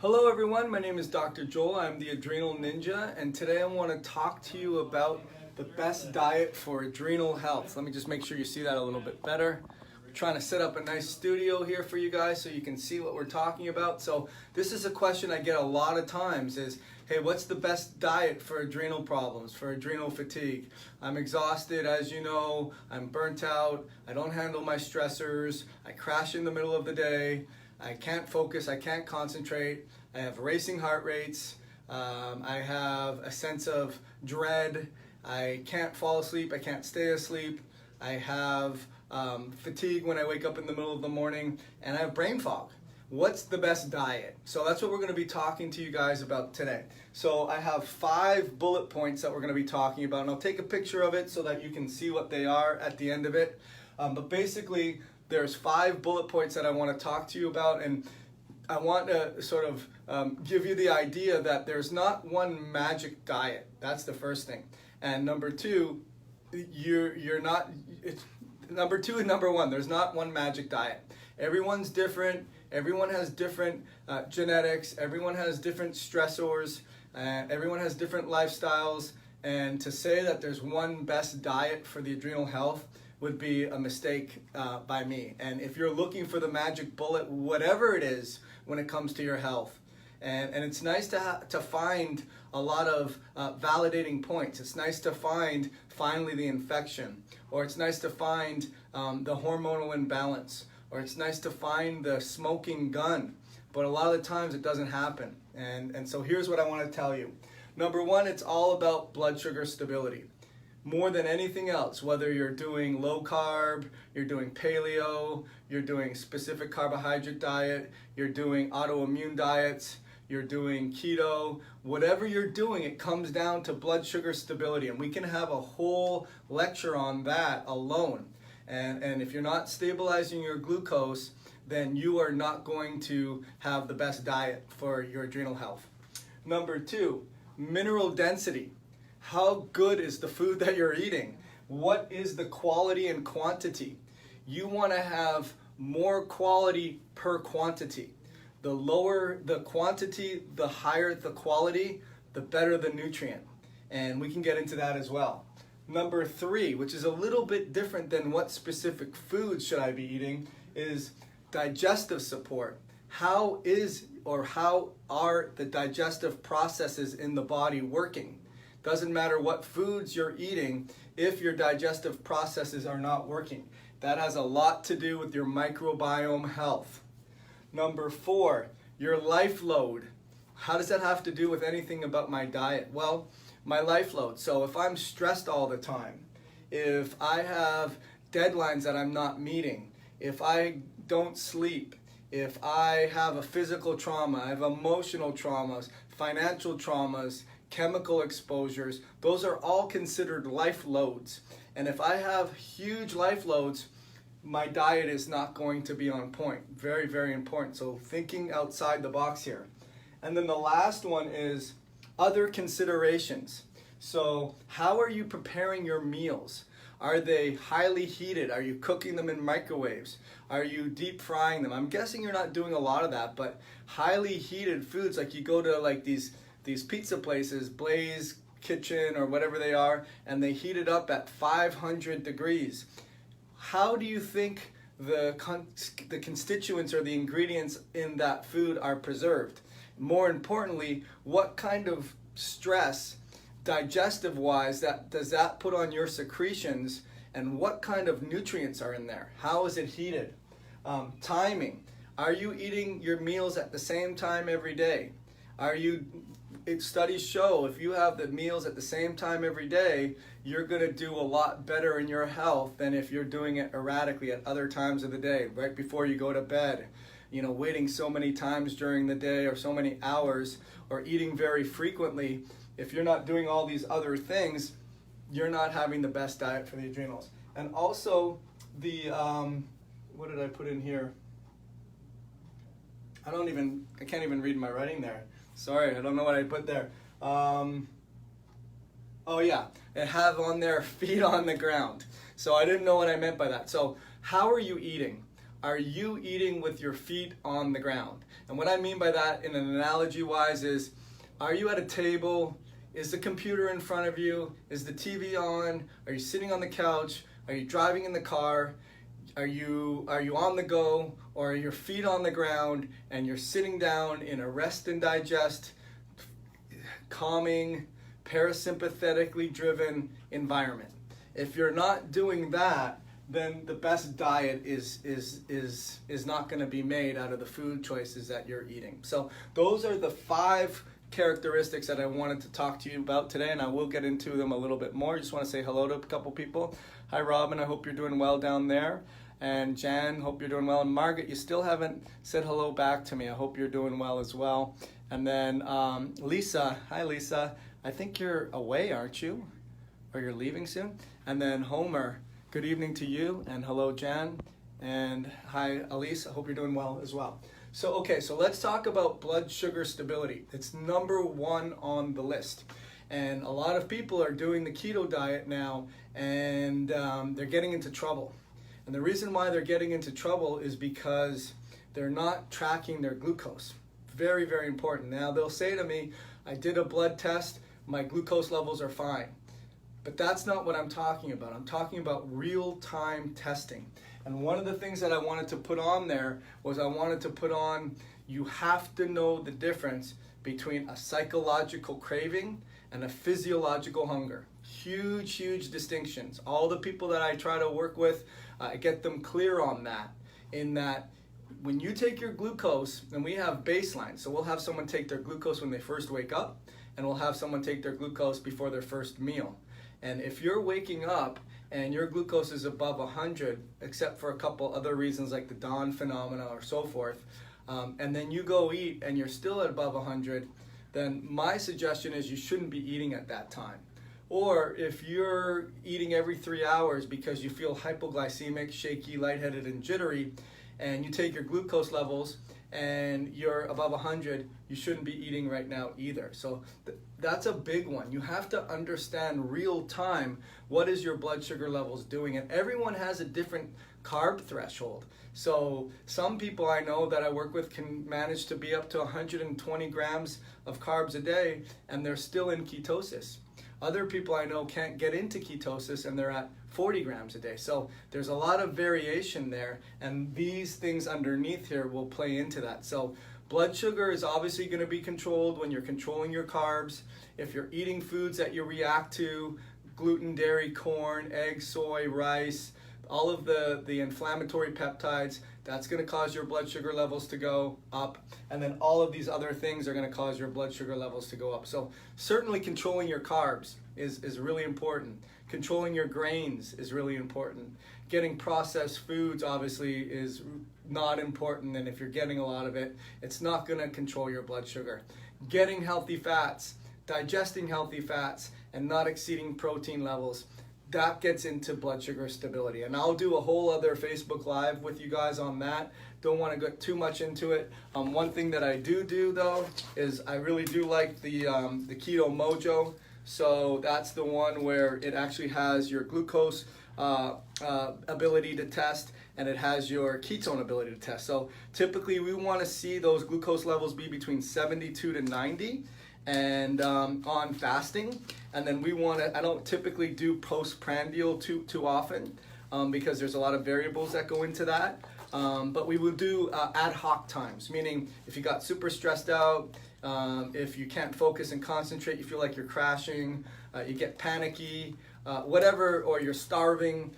Hello everyone, my name is Dr. Joel. I'm the Adrenal Ninja, and today I want to talk to you about the best diet for adrenal health. Let me just make sure you see that a little bit better. We're trying to set up a nice studio here for you guys so you can see what we're talking about. So this is a question I get a lot of times is, hey, what's the best diet for adrenal problems, for adrenal fatigue? I'm exhausted, as you know, I'm burnt out, I don't handle my stressors, I crash in the middle of the day, I can't focus, I can't concentrate, I have racing heart rates, I have a sense of dread, I can't fall asleep, I can't stay asleep, I have fatigue when I wake up in the middle of the morning, and I have brain fog. What's the best diet? So that's what we're going to be talking to you guys about today. So I have 5 bullet points that we're going to be talking about, and I'll take a picture of it so that you can see what they are at the end of it. But basically, there's 5 bullet points that I want to talk to you about, and I want to sort of give you the idea that there's not one magic diet. That's the first thing. And number 2, you're not. Number 2 and number 1. There's not one magic diet. Everyone's different. Everyone has different genetics. Everyone has different stressors. Everyone has different lifestyles. And to say that there's one best diet for the adrenal health would be a mistake by me. And if you're looking for the magic bullet, whatever it is when it comes to your health, and it's nice to find a lot of validating points. It's nice to find finally the infection, or it's nice to find the hormonal imbalance, or it's nice to find the smoking gun. But a lot of the times it doesn't happen. And so here's what I want to tell you. Number 1, it's all about blood sugar stability. More than anything else, whether you're doing low carb, you're doing paleo, you're doing specific carbohydrate diet, you're doing autoimmune diets, you're doing keto, whatever you're doing, it comes down to blood sugar stability. And we can have a whole lecture on that alone. And if you're not stabilizing your glucose, then you are not going to have the best diet for your adrenal health. Number 2, mineral density. How good is the food that you're eating? What is the quality and quantity? You want to have more quality per quantity. The lower the quantity, the higher the quality, the better the nutrient. And we can get into that as well. Number 3, which is a little bit different than what specific foods should I be eating, is digestive support. How are the digestive processes in the body working? Doesn't matter what foods you're eating if your digestive processes are not working. That has a lot to do with your microbiome health. Number 4, your life load. How does that have to do with anything about my diet? Well, my life load. So if I'm stressed all the time, if I have deadlines that I'm not meeting, if I don't sleep, if I have a physical trauma, I have emotional traumas, financial traumas, chemical exposures, those are all considered life loads. And if I have huge life loads, my diet is not going to be on point. Very, very important. So thinking outside the box here. And then the last one is other considerations. So how are you preparing your meals? Are they highly heated? Are you cooking them in microwaves? Are you deep frying them? I'm guessing you're not doing a lot of that, but highly heated foods, like you go to like these pizza places, Blaze Kitchen or whatever they are, and they heat it up at 500 degrees. How do you think the constituents or the ingredients in that food are preserved? More importantly, what kind of stress, digestive-wise, does that put on your secretions, and what kind of nutrients are in there? How is it heated? Timing. Are you eating your meals at the same time every day? Studies show if you have the meals at the same time every day, you're going to do a lot better in your health than if you're doing it erratically at other times of the day, right before you go to bed. Waiting so many times during the day or so many hours, or eating very frequently. If you're not doing all these other things, you're not having the best diet for the adrenals. And also what did I put in here? I can't even read my writing there. Sorry, I don't know what I put there. Oh yeah, and have on their feet on the ground. So I didn't know what I meant by that. So how are you eating? are you eating with your feet on the ground? And what I mean by that in an analogy wise is, are you at a table? Is the computer in front of you? Is the TV on? Are you sitting on the couch? Are you driving in the car? Are you on the go? Or are your feet on the ground and you're sitting down in a rest and digest, calming, parasympathetically driven environment? If you're not doing that, then the best diet is not going to be made out of the food choices that you're eating. So those are the 5 characteristics that I wanted to talk to you about today, and I will get into them a little bit more. I just want to say hello to a couple people. Hi Robin, I hope you're doing well down there. And Jan, hope you're doing well. And Margaret, you still haven't said hello back to me. I hope you're doing well as well. And then Lisa, hi Lisa, I think you're away, aren't you? Or you're leaving soon? And then Homer, good evening to you, and hello Jan, and hi Elise, I hope you're doing well as well. So okay, so let's talk about blood sugar stability. It's number 1 on the list. And a lot of people are doing the keto diet now, and they're getting into trouble. And the reason why they're getting into trouble is because they're not tracking their glucose. Very, very important. Now they'll say to me, I did a blood test, my glucose levels are fine. But that's not what I'm talking about. I'm talking about real-time testing. And one of the things that I wanted to put on there was I wanted to put on, you have to know the difference between a psychological craving and a physiological hunger. Huge, huge distinctions. All the people that I try to work with, I get them clear on that, in that when you take your glucose, and we have baseline, so we'll have someone take their glucose when they first wake up, and we'll have someone take their glucose before their first meal. And if you're waking up and your glucose is above 100, except for a couple other reasons like the dawn phenomena or so forth, and then you go eat and you're still at above 100, then my suggestion is you shouldn't be eating at that time. Or if you're eating every 3 hours because you feel hypoglycemic, shaky, lightheaded, and jittery, and you take your glucose levels and you're above 100, you shouldn't be eating right now either. So that's a big one. You have to understand real time, what is your blood sugar levels doing? And everyone has a different carb threshold. So some people I know that I work with can manage to be up to 120 grams of carbs a day, and they're still in ketosis. Other people I know can't get into ketosis and they're at 40 grams a day. So there's a lot of variation there, and these things underneath here will play into that. So blood sugar is obviously going to be controlled when you're controlling your carbs. If you're eating foods that you react to, gluten, dairy, corn, eggs, soy, rice, all of the inflammatory peptides, that's going to cause your blood sugar levels to go up. And then all of these other things are going to cause your blood sugar levels to go up. So certainly controlling your carbs is really important. Controlling your grains is really important. Getting processed foods obviously is not important, and if you're getting a lot of it, it's not going to control your blood sugar. Getting healthy fats, digesting healthy fats, and not exceeding protein levels, that gets into blood sugar stability. And I'll do a whole other Facebook Live with you guys on that. Don't want to get too much into it. One thing that I do though is I really do like the Keto Mojo. So that's the one where it actually has your glucose ability to test, and it has your ketone ability to test. So typically we want to see those glucose levels be between 72 to 90 and on fasting. And then we want to, I don't typically do postprandial too often because there's a lot of variables that go into that. But we will do ad hoc times, meaning if you got super stressed out, if you can't focus and concentrate, you feel like you're crashing, you get panicky, whatever, or you're starving,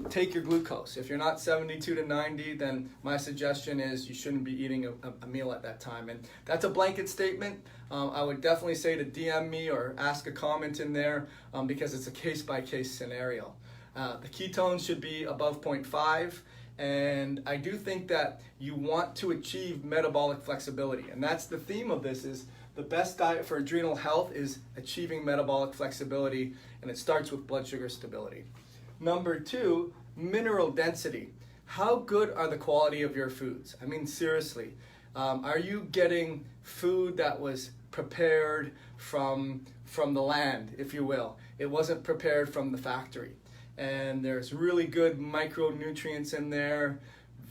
take your glucose. If you're not 72 to 90, then my suggestion is you shouldn't be eating a meal at that time. And that's a blanket statement. I would definitely say to DM me or ask a comment in there because it's a case-by-case scenario. The ketones should be above 0.5. And I do think that you want to achieve metabolic flexibility. And that's the theme of this, is the best diet for adrenal health is achieving metabolic flexibility, and it starts with blood sugar stability. Number 2, mineral density. How good are the quality of your foods? I mean, seriously, are you getting food that was prepared from the land, if you will? It wasn't prepared from the factory. And there's really good micronutrients in there,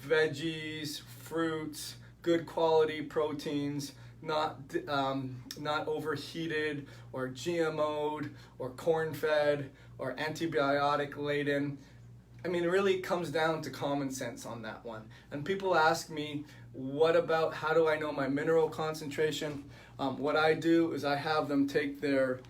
veggies, fruits, good quality proteins, not overheated or GMO'd or corn-fed or antibiotic-laden. I mean, it really comes down to common sense on that one. And people ask me, what about, how do I know my mineral concentration? What I do is I have them take their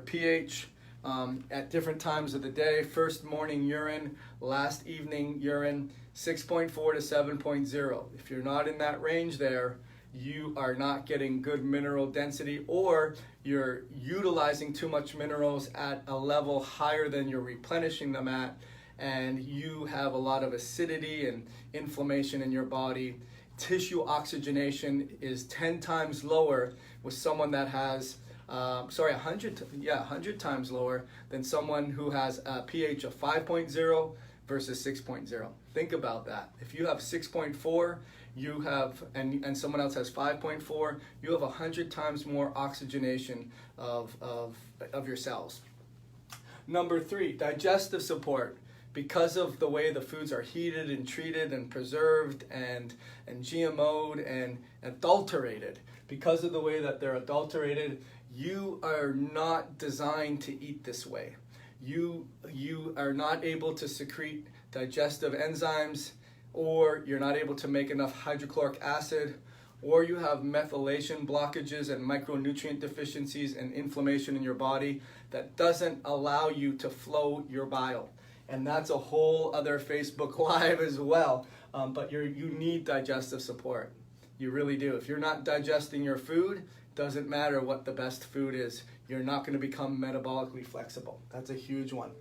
pH at different times of the day. First morning urine, last evening urine, 6.4 to 7.0. If you're not in that range there, you are not getting good mineral density, or you're utilizing too much minerals at a level higher than you're replenishing them at, and you have a lot of acidity and inflammation in your body. Tissue oxygenation is 10 times lower with someone that has 100 times lower than someone who has a pH of 5.0 versus 6.0. Think about that. If you have 6.4, you have, and someone else has 5.4, you have 100 times more oxygenation of your cells. Number 3, digestive support. Because of the way the foods are heated and treated and preserved and GMO'd and adulterated, because of the way that they're adulterated, you are not designed to eat this way. You are not able to secrete digestive enzymes, or you're not able to make enough hydrochloric acid, or you have methylation blockages and micronutrient deficiencies and inflammation in your body that doesn't allow you to flow your bile. And that's a whole other Facebook Live as well. But you need digestive support. You really do. If you're not digesting your food, doesn't matter what the best food is, you're not going to become metabolically flexible. That's a huge one.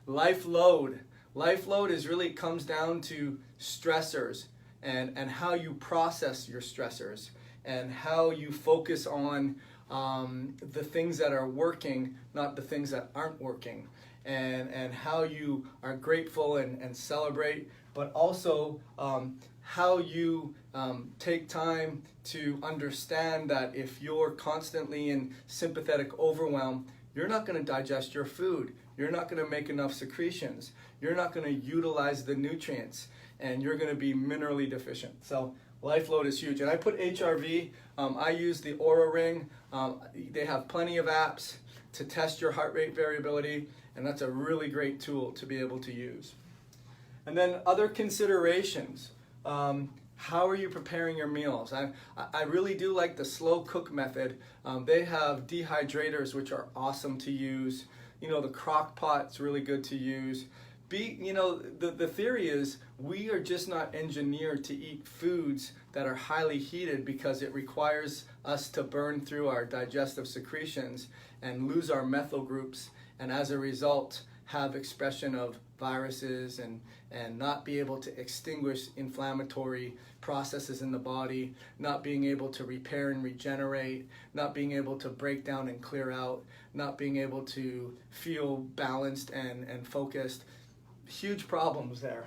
Life load. Life load really comes down to stressors and how you process your stressors and how you focus on the things that are working, not the things that aren't working. And how you are grateful and celebrate, but also how you take time to understand that if you're constantly in sympathetic overwhelm, you're not going to digest your food. You're not going to make enough secretions. You're not going to utilize the nutrients, and you're going to be minerally deficient. So life load is huge. And I put HRV. I use the Aura Ring. They have plenty of apps to test your heart rate variability, and that's a really great tool to be able to use. And then other considerations. How are you preparing your meals? I really do like the slow cook method. They have dehydrators, which are awesome to use. You know, the crock pot's really good to use. The theory is we are just not engineered to eat foods that are highly heated because it requires us to burn through our digestive secretions and lose our methyl groups, and as a result have expression of viruses and not be able to extinguish inflammatory processes in the body, not being able to repair and regenerate, not being able to break down and clear out, not being able to feel balanced and focused. Huge problems there.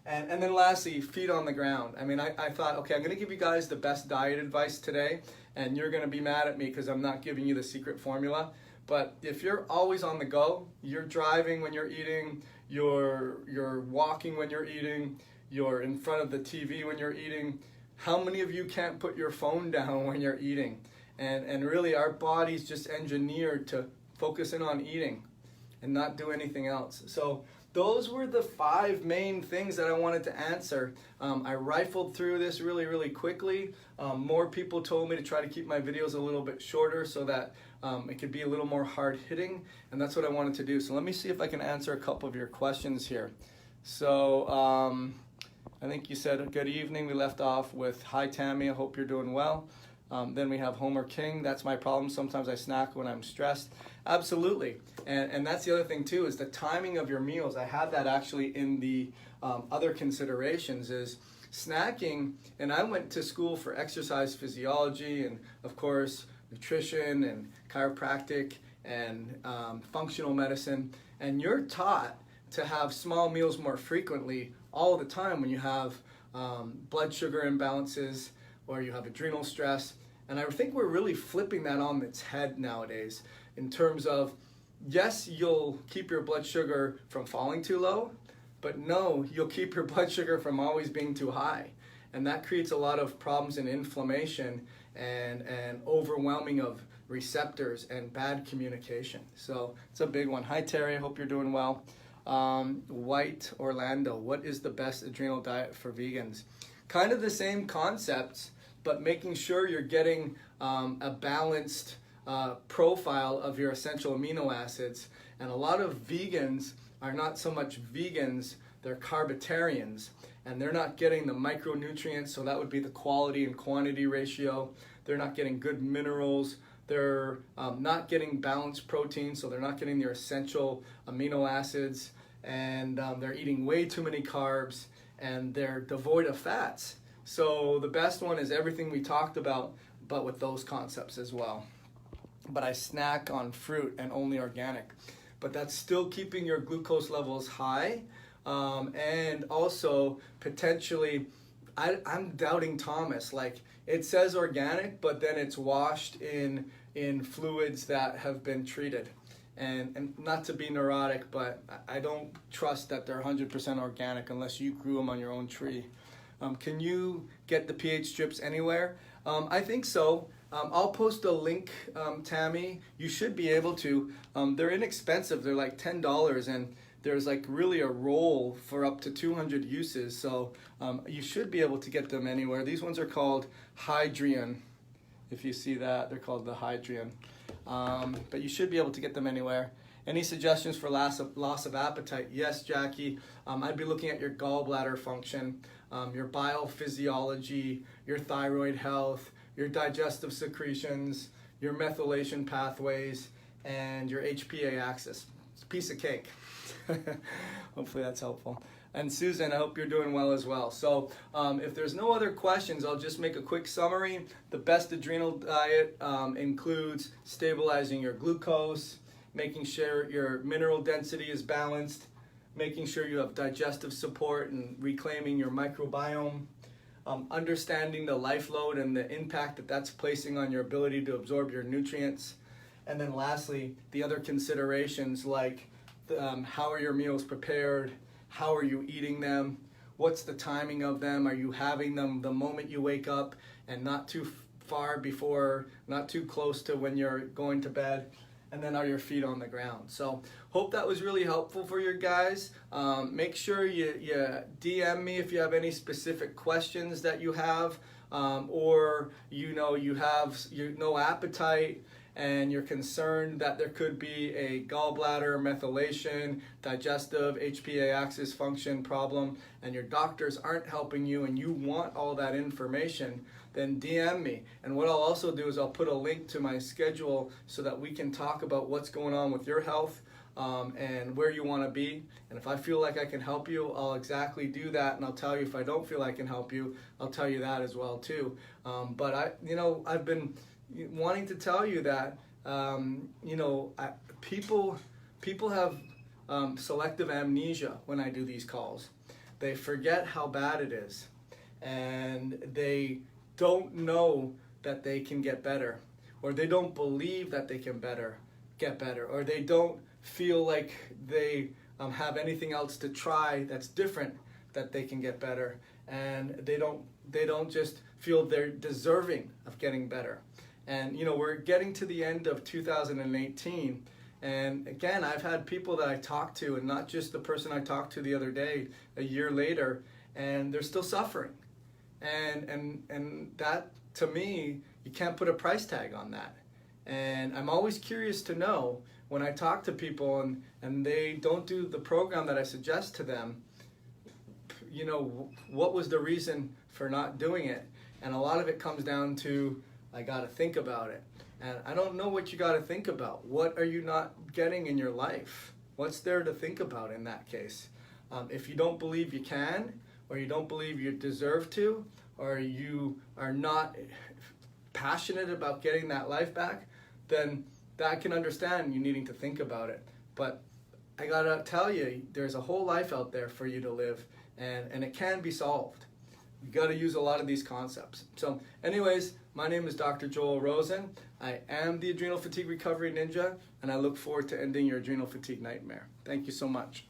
And then lastly, feet on the ground. I mean, I thought, okay, I'm going to give you guys the best diet advice today, and you're going to be mad at me because I'm not giving you the secret formula. But if you're always on the go, you're driving when you're eating, you're walking when you're eating, you're in front of the TV when you're eating, how many of you can't put your phone down when you're eating? And really our body's just engineered to focus in on eating and not do anything else. So those were the 5 main things that I wanted to answer. I rifled through this really quickly. More people told me to try to keep my videos a little bit shorter so that it could be a little more hard-hitting, and that's what I wanted to do. So let me see if I can answer a couple of your questions here. So I think you said good evening. We left off with hi Tammy, I hope you're doing well. Then we have Homer King, that's my problem. Sometimes I snack when I'm stressed. Absolutely. And that's the other thing too, is the timing of your meals. I have that actually in the other considerations is snacking. And I went to school for exercise physiology and of course nutrition and chiropractic and functional medicine. And you're taught to have small meals more frequently all the time when you have blood sugar imbalances or you have adrenal stress. And I think we're really flipping that on its head nowadays in terms of, yes, you'll keep your blood sugar from falling too low, But no, you'll keep your blood sugar from always being too high. And that creates a lot of problems in inflammation and overwhelming of receptors and bad communication. So it's a big one. Hi Terry, I hope you're doing well. White Orlando, what is the best adrenal diet for vegans? Kind of the same concepts, but making sure you're getting a balanced profile of your essential amino acids. And a lot of vegans are not so much vegans, they're carbitarians, and they're not getting the micronutrients, so that would be the quality and quantity ratio. They're not getting good minerals. They're not getting balanced protein, so they're not getting their essential amino acids, and they're eating way too many carbs, and they're devoid of fats. So the best one is everything we talked about, but with those concepts as well. But I snack on fruit and only organic. But that's still keeping your glucose levels high, and also potentially, I'm doubting Thomas. Like, it says organic, but then it's washed in fluids that have been treated. And not to be neurotic, but I don't trust that they're 100% organic unless you grew them on your own tree. Can you get the pH strips anywhere? I think so. I'll post a link, Tammy. You should be able to. They're inexpensive. They're like $10, and there's like really a roll for up to 200 uses. So you should be able to get them anywhere. These ones are called Hydrian. If you see that, they're called the Hydrian. But you should be able to get them anywhere. Any suggestions for loss of appetite? Yes, Jackie. I'd be looking at your gallbladder function, your bile physiology, your thyroid health, your digestive secretions, your methylation pathways, and your HPA axis. It's a piece of cake. Hopefully that's helpful. And Susan, I hope you're doing well as well. So if there's no other questions, I'll just make a quick summary. The best adrenal diet includes stabilizing your glucose, making sure your mineral density is balanced, making sure you have digestive support and reclaiming your microbiome, understanding the life load and the impact that that's placing on your ability to absorb your nutrients. And then lastly, the other considerations like how are your meals prepared, how are you eating them, what's the timing of them, are you having them the moment you wake up and not too far before, not too close to when you're going to bed, and then are your feet on the ground. So hope that was really helpful for you guys. Make sure you DM me if you have any specific questions that you have, or you have no appetite and you're concerned that there could be a gallbladder, methylation, digestive, HPA axis function problem, and your doctors aren't helping you and you want all that information, then DM me. And what I'll also do is I'll put a link to my schedule so that we can talk about what's going on with your health and where you want to be. And if I feel like I can help you, I'll exactly do that, and I'll tell you if I don't feel I can help you, I'll tell you that as well too. But I've been wanting to tell you that people have selective amnesia when I do these calls. They forget how bad it is, and they don't know that they can get better, or they don't believe that they can get better, or they don't feel like they have anything else to try that's different that they can get better, and they don't just feel they're deserving of getting better. And we're getting to the end of 2018, and again, I've had people that I talked to, and not just the person I talked to the other day, a year later, and they're still suffering. And that, to me, you can't put a price tag on that. And I'm always curious to know when I talk to people and they don't do the program that I suggest to them, what was the reason for not doing it? And a lot of it comes down to, I got to think about it. And I don't know what you got to think about. What are you not getting in your life? What's there to think about in that case? If you don't believe you can, or you don't believe you deserve to, or you are not passionate about getting that life back, then I can understand you needing to think about it. But I gotta tell you, there's a whole life out there for you to live, and it can be solved. You gotta use a lot of these concepts. So anyways, my name is Dr. Joel Rosen. I am the Adrenal Fatigue Recovery Ninja, and I look forward to ending your adrenal fatigue nightmare. Thank you so much.